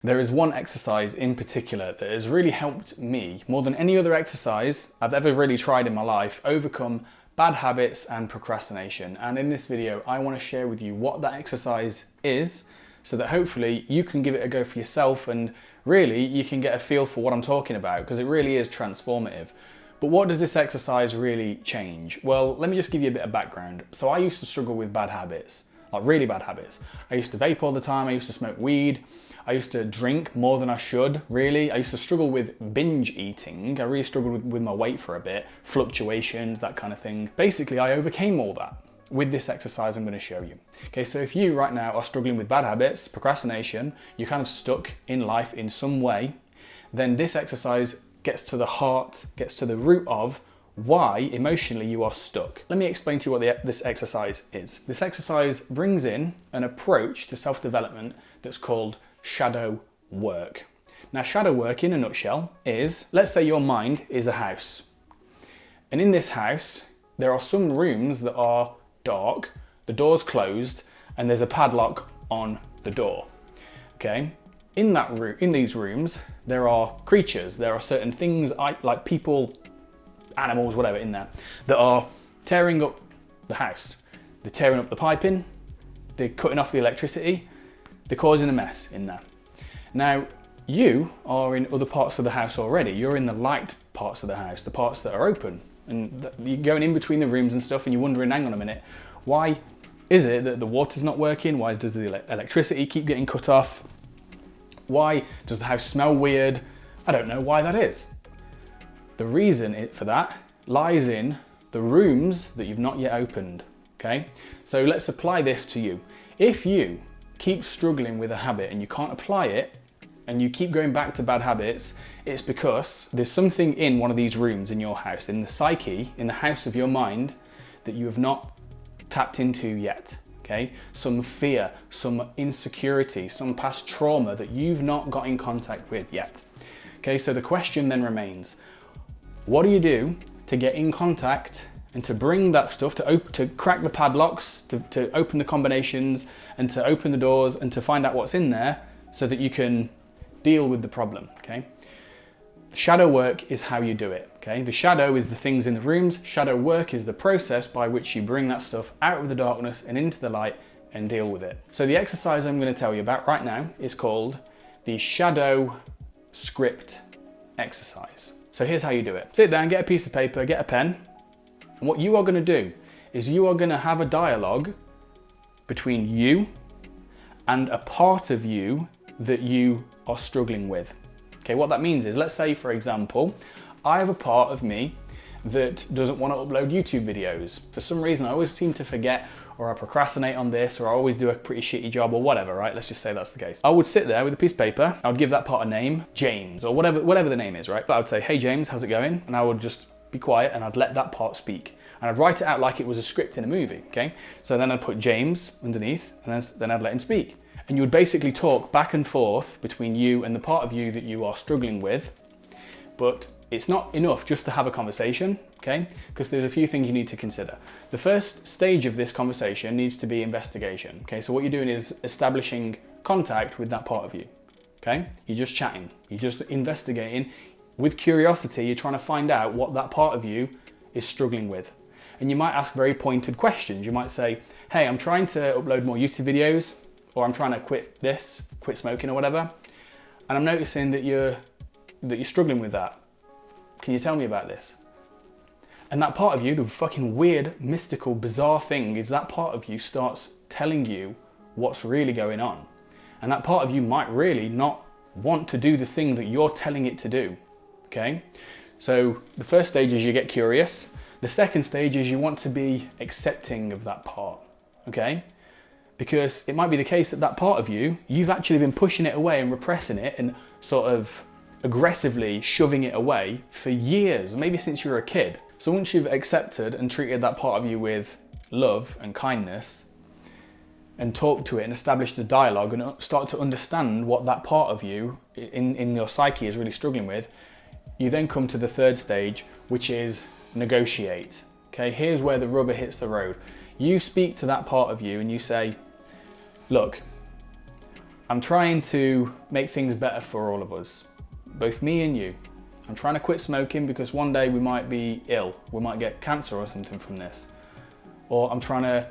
There is one exercise in particular that has really helped me, more than any other exercise I've ever really tried in my life, overcome bad habits and procrastination. And in this video, I want to share with you what that exercise is so that hopefully you can give it a go for yourself and really you can get a feel for what I'm talking about, because it really is transformative. But what does this exercise really change? Well, let me just give you a bit of background. So I used to struggle with bad habits, like really bad habits. I used to vape all the time, I used to smoke weed, I used to drink more than I should, really. I used to struggle with binge eating. I really struggled with my weight for a bit, fluctuations, that kind of thing. Basically, I overcame all that with this exercise I'm going to show you. Okay, so if you right now are struggling with bad habits, procrastination, you're kind of stuck in life in some way, then this exercise gets to the heart, gets to the root of why emotionally you are stuck. Let me explain to you what this exercise is. This exercise brings in an approach to self-development that's called shadow work. Now, shadow work in a nutshell is, let's say your mind is a house. And in this house, there are some rooms that are dark, the door's closed, and there's a padlock on the door. Okay? In these rooms, there are creatures, there are certain things like people, animals, whatever in there, that are tearing up the house. They're tearing up the piping, they're cutting off the electricity, they're causing a mess in there. Now, you are in other parts of the house already. You're in the light parts of the house, the parts that are open. And you're going in between the rooms and stuff and you're wondering, hang on a minute, why is it that the water's not working? Why does the electricity keep getting cut off? Why does the house smell weird? I don't know why that is. The reason for that lies in the rooms that you've not yet opened, okay? So let's apply this to you. If you keep struggling with a habit and you can't apply it, and you keep going back to bad habits, it's because there's something in one of these rooms in your house, in the psyche, in the house of your mind, that you have not tapped into yet, okay? Some fear, some insecurity, some past trauma that you've not got in contact with yet. Okay, so the question then remains, what do you do to get in contact and to bring that stuff, to crack the padlocks, to open the combinations, and to open the doors, and to find out what's in there so that you can deal with the problem, okay? Shadow work is how you do it, okay? The shadow is the things in the rooms. Shadow work is the process by which you bring that stuff out of the darkness and into the light and deal with it. So the exercise I'm going to tell you about right now is called the shadow script exercise. So here's how you do it. Sit down, get a piece of paper, get a pen. And what you are going to do is you are going to have a dialogue between you and a part of you that you are struggling with. Okay, what that means is, let's say for example, I have a part of me that doesn't want to upload YouTube videos. For some reason, I always seem to forget, or I procrastinate on this, or I always do a pretty shitty job, or whatever, right? Let's just say that's the case. I would sit there with a piece of paper, I would give that part a name, James, or whatever the name is, right? But I would say, hey James, how's it going? And I would just be quiet and I'd let that part speak. And I'd write it out like it was a script in a movie, okay? So then I'd put James underneath, and then I'd let him speak. And you would basically talk back and forth between you and the part of you that you are struggling with. But it's not enough just to have a conversation, okay? Because there's a few things you need to consider. The first stage of this conversation needs to be investigation, okay? So what you're doing is establishing contact with that part of you, okay? You're just chatting, you're just investigating. With curiosity, you're trying to find out what that part of you is struggling with. And you might ask very pointed questions. You might say, hey, I'm trying to upload more YouTube videos, or I'm trying to quit smoking or whatever, and I'm noticing that you're struggling with that. Can you tell me about this? And that part of you, the fucking weird, mystical, bizarre thing is that part of you starts telling you what's really going on. And that part of you might really not want to do the thing that you're telling it to do, okay? So the first stage is you get curious. The second stage is you want to be accepting of that part, okay? Because it might be the case that that part of you, you've actually been pushing it away and repressing it and sort of aggressively shoving it away for years, maybe since you were a kid. So once you've accepted and treated that part of you with love and kindness and talked to it and established a dialogue and start to understand what that part of you in your psyche is really struggling with, you then come to the third stage, which is negotiate. Okay, here's where the rubber hits the road. You speak to that part of you and you say, look, I'm trying to make things better for all of us, both me and you. I'm trying to quit smoking because one day we might be ill. We might get cancer or something from this. Or I'm trying to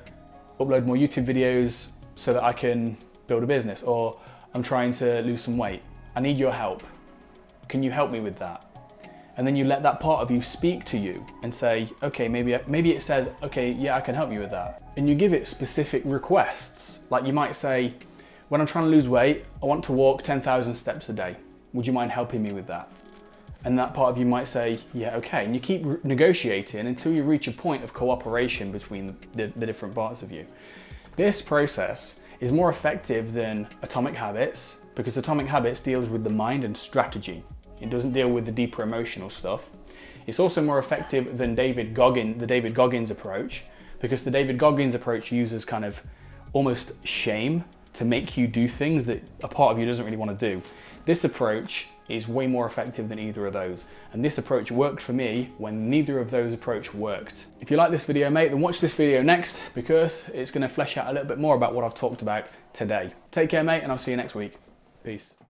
upload more YouTube videos so that I can build a business. Or I'm trying to lose some weight. I need your help. Can you help me with that? And then you let that part of you speak to you and say, okay, maybe it says, okay, yeah, I can help you with that. And you give it specific requests. Like you might say, when I'm trying to lose weight, I want to walk 10,000 steps a day. Would you mind helping me with that? And that part of you might say, yeah, okay. And you keep negotiating until you reach a point of cooperation between the different parts of you. This process is more effective than Atomic Habits because Atomic Habits deals with the mind and strategy. It doesn't deal with the deeper emotional stuff. It's also more effective than the David Goggins approach because the David Goggins approach uses kind of almost shame to make you do things that a part of you doesn't really want to do. This approach is way more effective than either of those. And this approach worked for me when neither of those approach worked. If you like this video, mate, then watch this video next because it's going to flesh out a little bit more about what I've talked about today. Take care, mate, and I'll see you next week. Peace.